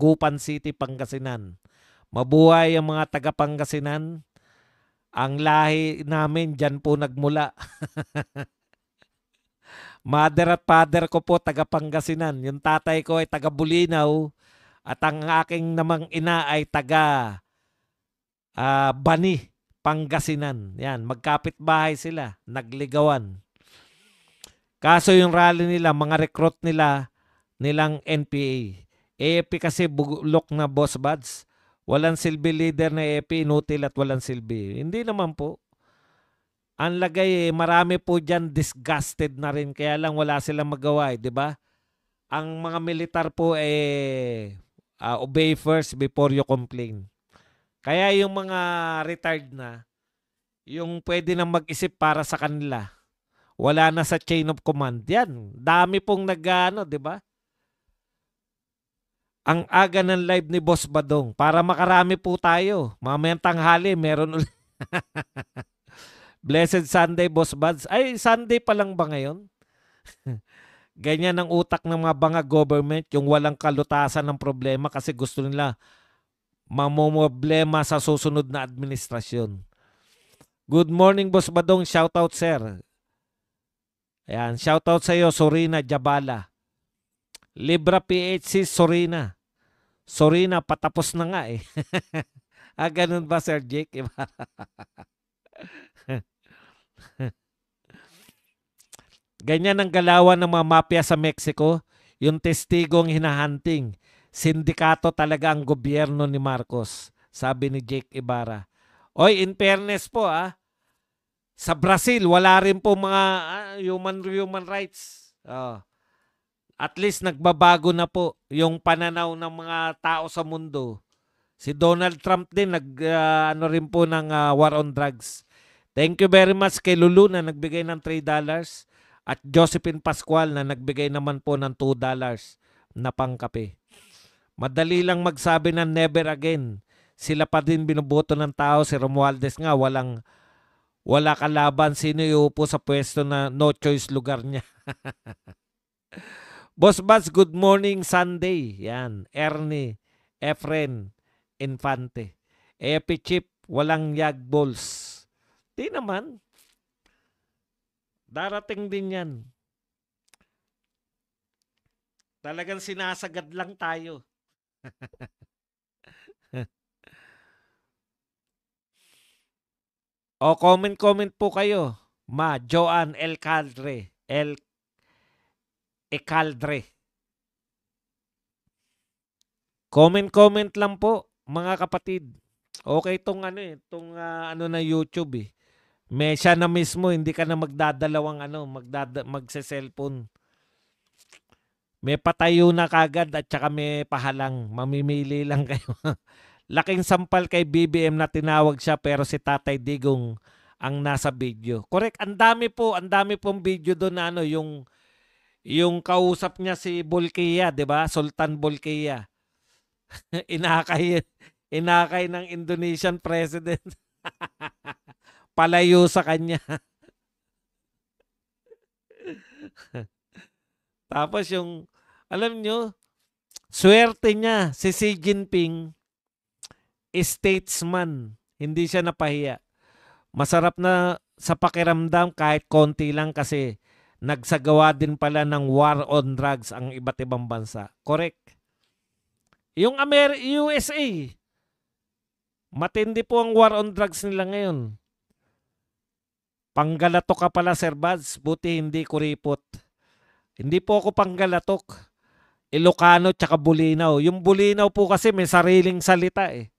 Dagupan City, Pangasinan. Mabuhay ang mga taga Pangasinan. Ang lahi namin dyan po nagmula. Mother at father ko po taga Pangasinan. Yung tatay ko ay taga Bulinaw at ang aking namang ina ay taga Bani, Pangasinan. Yan, magkapit-bahay sila, nagligawan. Kaso yung rally nila, mga recruit nila, nilang NPA. AFP kasi bulok na boss buds. Walang silbi leader na AFP, inutil at walang silbi. Hindi naman po. Ang lagay marami po dyan disgusted na rin. Kaya lang wala silang magawa, di ba? Ang mga militar po obey first before you complain. Kaya yung mga retired na, yung pwede nang mag-isip para sa kanila, wala na sa chain of command. Yan, dami pong nag-ano, di ba? Ang aga ng live ni Boss Badong para makarami po tayo. Mamayang tanghali, meron ulit. Blessed Sunday, Boss Buds. Ay, Sunday pa lang ba ngayon? Ganyan ang utak ng mga banga government, yung walang kalutasan ng problema kasi gusto nila mamomroblema sa susunod na administrasyon. Good morning, Boss Badong. Shoutout, sir. Ayan, shoutout sa iyo, Sorina Jabala. Libra PHC, Sorina. Sorina, patapos na nga eh. Ganun ba, Sir Jake? Ganyan ang galawan ng mga mafia sa Mexico. Yung testigong hinahunting. Sindikato talaga ang gobyerno ni Marcos. Sabi ni Jake Ibarra. Oy, in fairness po sa Brazil, wala rin po mga human rights. At least nagbabago na po yung pananaw ng mga tao sa mundo. Si Donald Trump din ano rin po ng war on drugs. Thank you very much kay Lulu na nagbigay ng $3 at Josephine Pascual na nagbigay naman po ng $2 na pangkape. Madali lang magsabi ng never again. Sila pa din binuboto ng tao. Si Romualdez nga wala kalaban. Sino iupo sa pwesto na no choice lugar niya. Boss Bats, good morning Sunday. Yan, Ernie, Efren, Infante. Epi Chip, walang yag balls. Di naman. Darating din yan. Talagang sinasagad lang tayo. O, comment po kayo. Joanne El Caldre. Comment lang po, mga kapatid. Okay tong ano na YouTube eh. May siya na mismo, hindi ka na magdadalawang magse-cellphone. May patayo na kagad at saka may pahalang. Mamimili lang kayo. Laking sampal kay BBM na tinawag siya pero si Tatay Digong ang nasa video. Correct, ang dami pong video doon na yung kausap niya si Bolkiah, 'di ba? Sultan Bolkiah. Inakay ng Indonesian president. Palayo sa kanya. Tapos alam nyo, swerte niya si Xi Jinping, statesman, hindi siya napahiya. Masarap na sa pakiramdam kahit konti lang kasi nagsagawa din pala ng war on drugs ang iba't ibang bansa. Correct. Yung USA, matindi po ang war on drugs nila ngayon. Panggalatok ka pala, Sir Bads. Buti hindi kuripot. Hindi po ako panggalatok. Ilocano tsaka Bulinaw. Yung Bulinaw po kasi may sariling salita eh.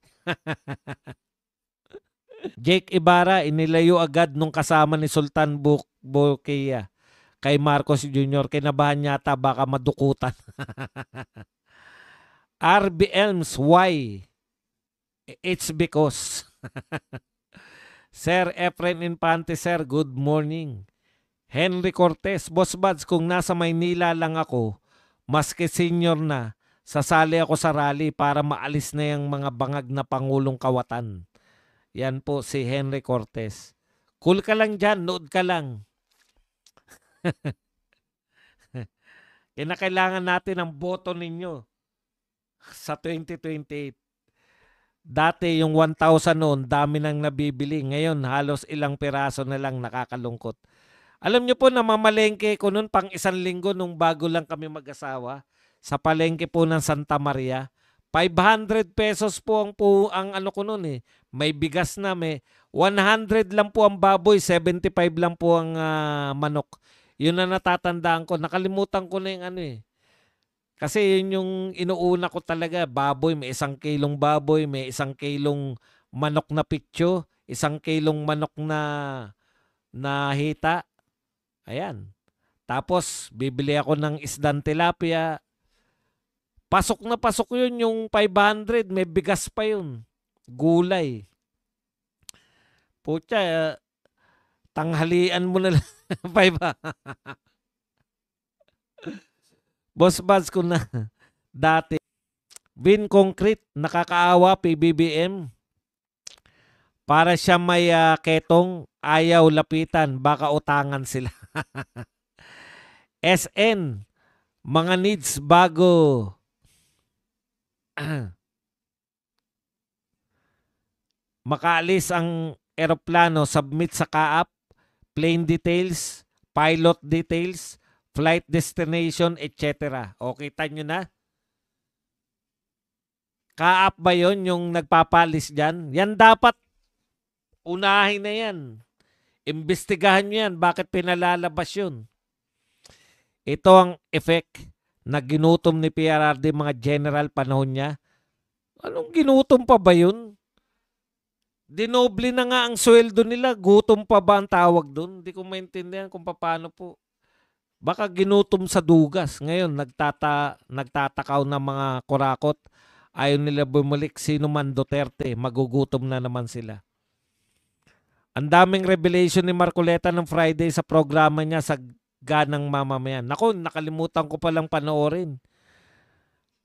Jake Ibarra, inilayo agad nung kasama ni Sultan Bolkiah kay Marcos Jr. Kinabahan yata baka madukutan. RB Elms, why? It's because. Sir Efren Infante, sir, good morning. Henry Cortez, Boss Buds, kung nasa Maynila lang ako, maski senior na, sasali ako sa rally para maalis na yung mga bangag na Pangulong Kawatan. Yan po si Henry Cortez. Cool ka lang dyan, nood ka lang. Kinakailangan natin ang boto ninyo. sa 2028. Dati yung 1,000 noon, dami nang nabibili. Ngayon, halos ilang piraso na lang, nakakalungkot. Alam niyo po, namamalengke ko noon pang 1 linggo nung bago lang kami mag-asawa sa palengke po ng Santa Maria. 500 pesos po ang ano ko noon eh. May bigas na, may 100 lang po ang baboy, 75 lang po ang manok. Yun na natatandaan ko. Nakalimutan ko na yung ano eh. Kasi yun yung inuuna ko talaga. Baboy, may 1 kilong baboy, may 1 kilong manok na pitso, 1 kilong manok na hita. Ayan. Tapos, bibili ako ng isdang tilapia. Pasok na pasok yun yung 500. May bigas pa yun. Gulay. Pucha, tanghalian mo na lang. 500. Boss Buzz ko na dati. Vin Concrete, nakakaawa, PBBM. Para siya may ketong, ayaw lapitan, baka utangan sila. SN, mga needs bago. Makaalis ang eroplano, submit sa CAAP, plane details, pilot details, flight destination, etc. O, kita nyo na? CAAP ba yun yung nagpapalis dyan? Yan dapat unahin na yan. Imbestigahan nyo yan. Bakit pinalalabas yun? Ito ang effect na ginutom ni PRRD mga general panahon niya. Anong ginutom pa ba yun? Dinoble na nga ang sweldo nila. Gutom pa ba ang tawag doon? Hindi ko maintindihan kung paano po. Baka ginutom sa dugas. Ngayon, nagtatakaw ng mga kurakot. Ayaw nila bumalik. Sino man Duterte, magugutom na naman sila. Ang daming revelation ni Marcoleta ng Friday sa programa niya sa Ganang Mamamayan. Naku, nakalimutan ko palang panoorin.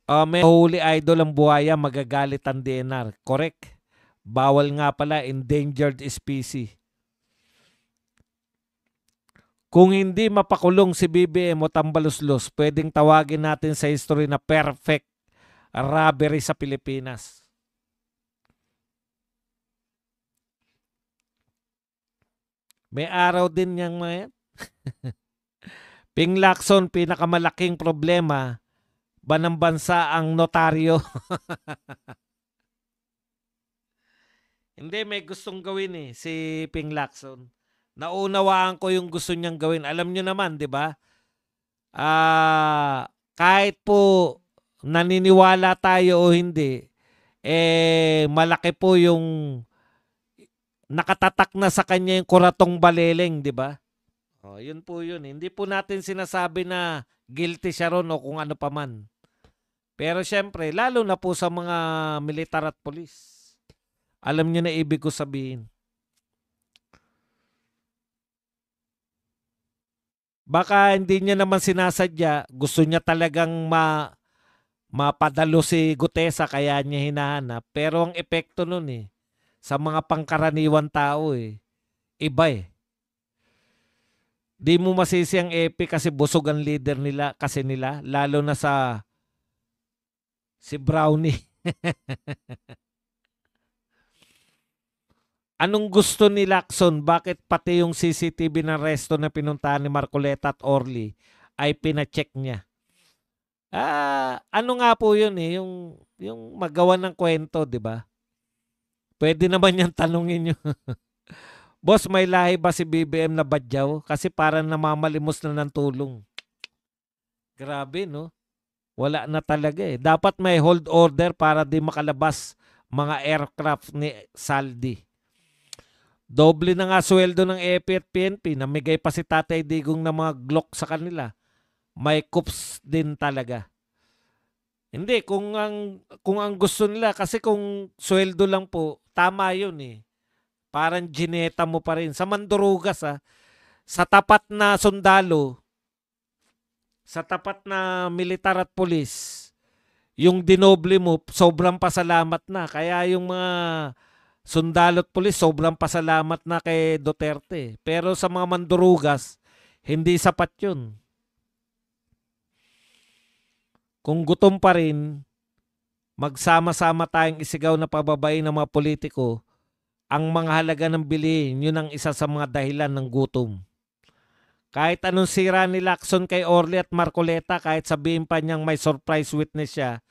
May huli idol ang buhaya, magagalit ang DNR. Correct. Bawal nga pala, endangered species. Kung hindi mapakulong si BBM o Tambaluslos, pwedeng tawagin natin sa history na perfect robbery sa Pilipinas. May araw din niyang mga yan. Ping Lacson, pinakamalaking problema ba ng bansa ang notaryo? Hindi, may gustong gawin eh, si Ping Lacson. Naunawaan ko yung gusto niyang gawin. Alam niyo naman, di ba? Kahit po naniniwala tayo o hindi, malaki po yung nakatatak na sa kanya yung kuratong baleleng, di ba? Oh, yun po yun. Hindi po natin sinasabi na guilty siya ron o kung ano pa man. Pero syempre, lalo na po sa mga militar at polis. Alam niyo na ibig ko sabihin. Baka hindi niya naman sinasadya. Gusto niya talagang mapadalo si Gutesa kaya niya hinahanap. Pero ang epekto nun sa mga pangkaraniwan tao iba Di mo masisi ang EP kasi busog ang leader nila kasi nila. Lalo na si Brownie. Anong gusto ni Lacson? Bakit pati yung CCTV ng resto na pinuntahan ni Marcoleta at Orly ay pinacheck niya? Ano nga po yun yung magawa ng kwento, di ba? Pwede naman yan tanungin nyo. Boss, may lahi ba si BBM na badyaw? Kasi parang namamalimos na ng tulong. Grabe, no? Wala na talaga Dapat may hold order para di makalabas mga aircraft ni Saldi. Doble na nga sweldo ng EP at PNP. Namigay pa si Tatay Digong ng mga Glock sa kanila. May cups din talaga. Hindi, kung ang gusto nila, kasi kung sweldo lang po, tama yun Parang gineta mo pa rin. Sa mandurugas sa tapat na sundalo, sa tapat na militar at polis, yung dinoble mo, sobrang pasalamat na. Kaya yung mga sundalo at pulis, sobrang pasalamat na kay Duterte. Pero sa mga mandurugas, hindi sapat yun. Kung gutom pa rin, Magsama-sama tayong isigaw na pababain ng mga politiko ang mga halaga ng bilihin. Yun ang isa sa mga dahilan ng gutom. Kahit anong sira ni Lacson kay Orly at Marcoleta, kahit sabihin pa niyang may surprise witness siya,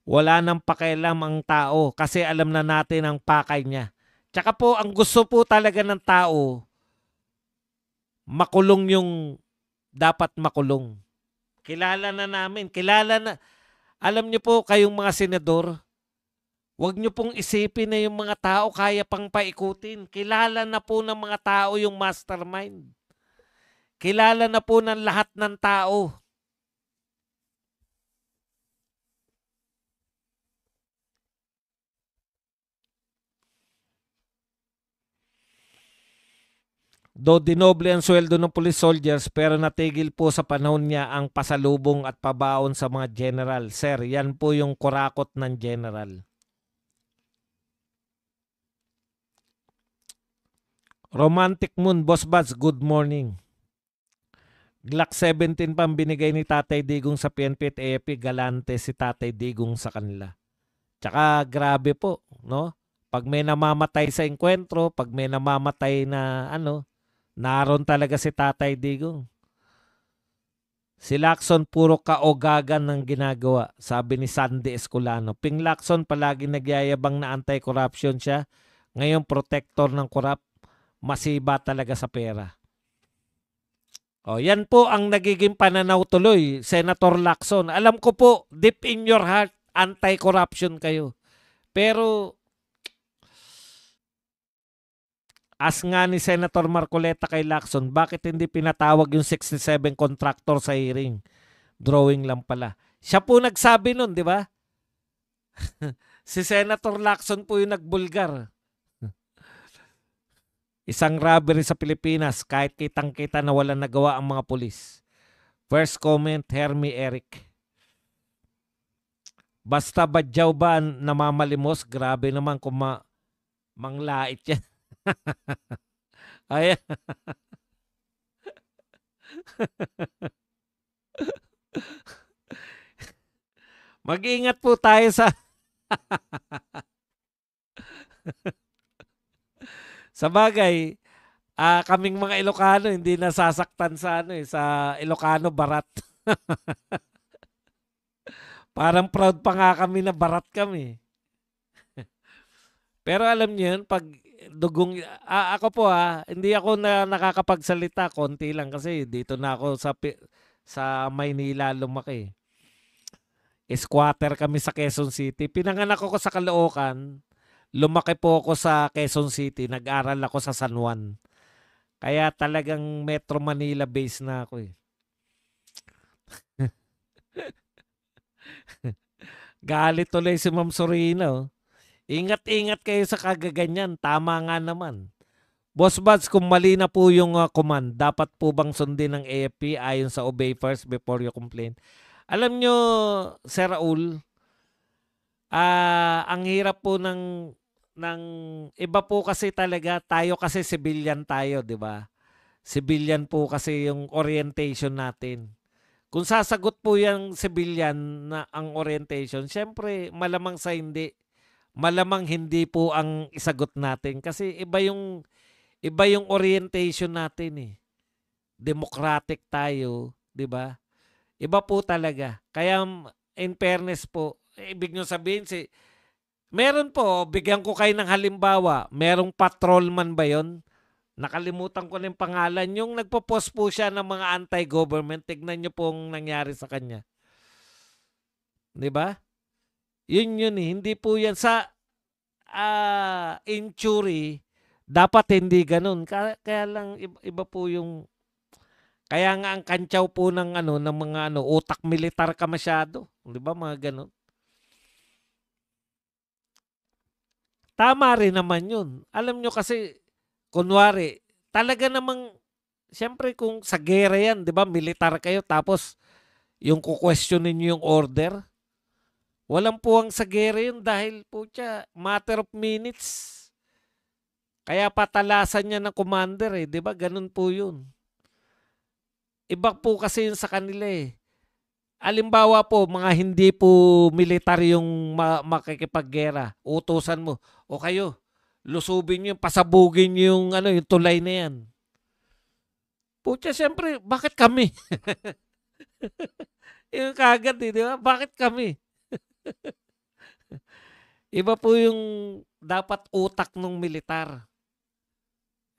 wala nang pakialam ang tao kasi alam na natin ang pakay niya. Tsaka po, ang gusto po talaga ng tao, makulong yung dapat makulong. Kilala na namin. Kilala na. Alam niyo po, kayong mga senador, huwag niyo pong isipin na yung mga tao kaya pang paikutin. Kilala na po ng mga tao yung mastermind. Kilala na po ng lahat ng tao. Do dinoble ang sweldo ng police soldiers pero natigil po sa panahon niya ang pasalubong at pabaon sa mga general. Sir, yan po yung kurakot ng general. Romantic Moon, Boss Buds, good morning. Glock 17 pa ang binigay ni Tatay Digong sa PNP at AFP, galante si Tatay Digong sa kanila. Tsaka grabe po, no? Pag may namamatay sa enkwentro, pag may namamatay na naroon talaga si Tatay Digong. Si Lacson puro kaogagan ng ginagawa, sabi ni Sandy Escolano. Ping Lacson palagi nagyayabang na anti-corruption siya. Ngayon protector ng korap, masiba talaga sa pera. O, yan po ang nagiging pananaw tuloy, Senator Lacson. Alam ko po, deep in your heart, anti-corruption kayo. Pero as nga ni Senator Marcoleta kay Lacson, bakit hindi pinatawag yung 67 contractor sa hearing? Drawing lang pala. Siya po nagsabi nun, di ba? Si Senator Lacson po yung nagbulgar. Isang robbery sa Pilipinas, kahit kitang-kita na walang nagawa ang mga pulis. First comment, Hermie Eric. Basta badyaw ba namamalimos? Grabe naman kung manglait yan. Ay. Mag-ingat po tayo sa sa bagay, kaming mga Ilocano hindi nasasaktan sa sa Ilocano barat. Parang proud pa nga kami na barat kami. Pero alam niyo yun, pag dugong, ako po hindi ako na nakakapagsalita, konti lang kasi dito na ako sa Maynila lumaki. Squatter kami sa Quezon City. Pinanganak ako sa Caloocan, lumaki po ako sa Quezon City, nag-aral ako sa San Juan. Kaya talagang Metro Manila base na ako eh. Galit tuloy si Ma'am Sorina. Ingat-ingat kayo sa kagaganyan. Tama nga naman. Boss Buds, kung mali na po yung command, dapat po bang sundin ng AFP ayon sa obey first before you complain? Alam nyo, Sir Raul, ang hirap po ng iba po kasi talaga, tayo kasi civilian tayo, di ba? Civilian po kasi yung orientation natin. Kung sasagot po yung civilian na ang orientation, syempre malamang sa hindi. Malamang hindi po ang isagot natin kasi iba yung orientation natin eh. Democratic tayo, 'di ba? Iba po talaga. Kaya in fairness po, ibig nyo sabihin meron po, bigyan ko kayo ng halimbawa, merong patrolman ba 'yon? Nakalimutan ko na yung pangalan. Yung nagpo-post po siya ng mga anti-government. Tignan nyo pong nangyari sa kanya. 'Di ba? Yun eh. Hindi po yan sa injury. Dapat hindi ganun. Kaya lang iba po yung kaya nga ang kantsaw po ng ng mga utak militar ka masyado. 'Di ba mga ganun? Tama rin naman yun. Alam nyo kasi, kunwari, talaga namang, siyempre kung sa gera yan, di ba, militar kayo, tapos yung kukwestiyonin nyo yung order, walang puwang sa gera yun dahil po matter of minutes. Kaya patalasan niya ng commander eh, di ba, ganun po yun. Iba po kasi yun sa kanila eh. Alimbawa po, mga hindi po militar yung makikipaggera. Utusan mo, o kayo, lusubin nyo, pasabugin nyo yung, ano, yung tulay na yan. Pucha, siyempre, bakit kami? Yung kagad, di ba? Bakit kami? Iba po yung dapat utak ng militar.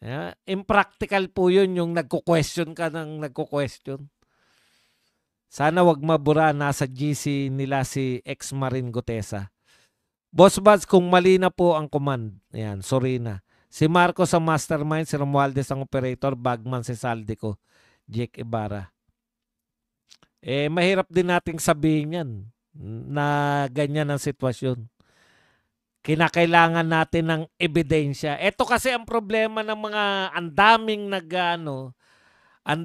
Yeah? Impractical po yun yung nagko-question ka ng nagko-question. Sana wag mabura, nasa GC nila si ex-Marine Gutesa. Boss Buds, kung mali na po ang command, ayan, sorry na. Si Marcos ang mastermind, si Romualdez ang operator, Bagman si Saldico, Jake Ibarra. Mahirap din nating sabihin yan na ganyan ang sitwasyon. Kinakailangan natin ng ebidensya. Ito kasi ang problema ng mga ang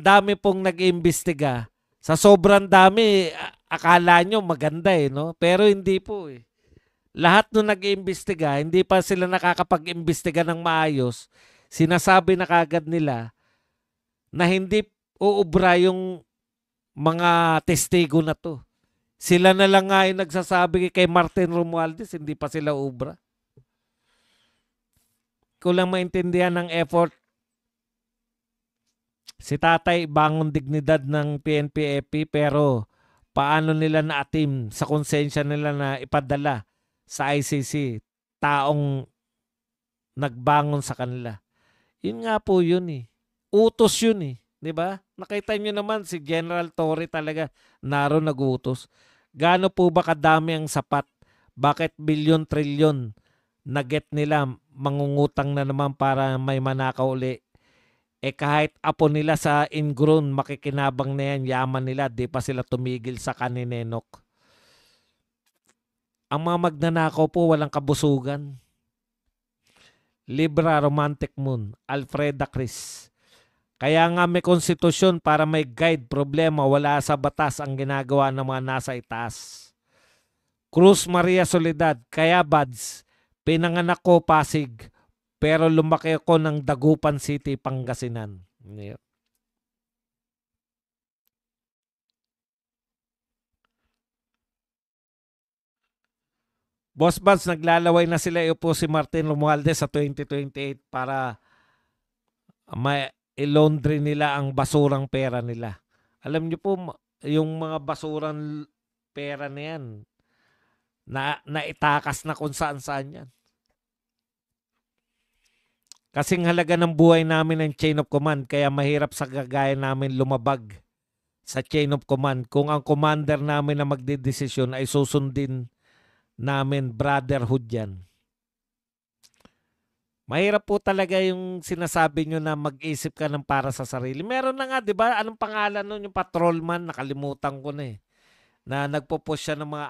dami pong nag-iimbestiga. Sa sobrang dami, akala nyo maganda no? Pero hindi po Lahat nung nag-iimbestiga, hindi pa sila nakakapag-imbestiga ng maayos. Sinasabi na kagad nila na hindi uubra yung mga testigo na to. Sila na lang nga yung nagsasabi kay Martin Romualdez, hindi pa sila ubra. Kulang maintindihan ng effort si tatay, bangon dignidad ng PNP-FP, pero paano nila na-atim sa konsensya nila na ipadala sa ICC taong nagbangon sa kanila. Yun nga po yun Utos yun 'di ba? Nakita niyo naman si General Torre talaga naroon nagutos. Gaano po ba kadami ang sapat? Bakit bilyon trilyon na get nila mangungutang na naman para may manakaw uli? Kahit apo nila sa ingrown makikinabang na yan, yaman nila, di pa sila tumigil sa kaninenok. Ang mga magnanakaw po walang kabusugan. Libra Romantic Moon, Alfreda Cris. Kaya nga may konstitusyon para may guide, problema, wala sa batas ang ginagawa ng mga nasa itaas. Cruz Maria Soledad, kaya Bads, pinanganak ko Pasig, pero lumaki ako ng Dagupan City, Pangasinan. Boss Bads, naglalaway na sila iupo si Martin Romualdez sa 2028 para i-laundry nila ang basurang pera nila. Alam niyo po, yung mga basurang pera na yan, naitakas na kung saan-saan yan. Kasing halaga ng buhay namin ng chain of command, kaya mahirap sa gagaya namin lumabag sa chain of command. Kung ang commander namin na magdidesisyon ay susundin namin, brotherhood yan. Mahirap po talaga yung sinasabi nyo na mag-isip ka ng para sa sarili. Meron na nga, di ba? Anong pangalan nun? Yung patrolman, nakalimutan ko na Na nagpo-push siya ng mga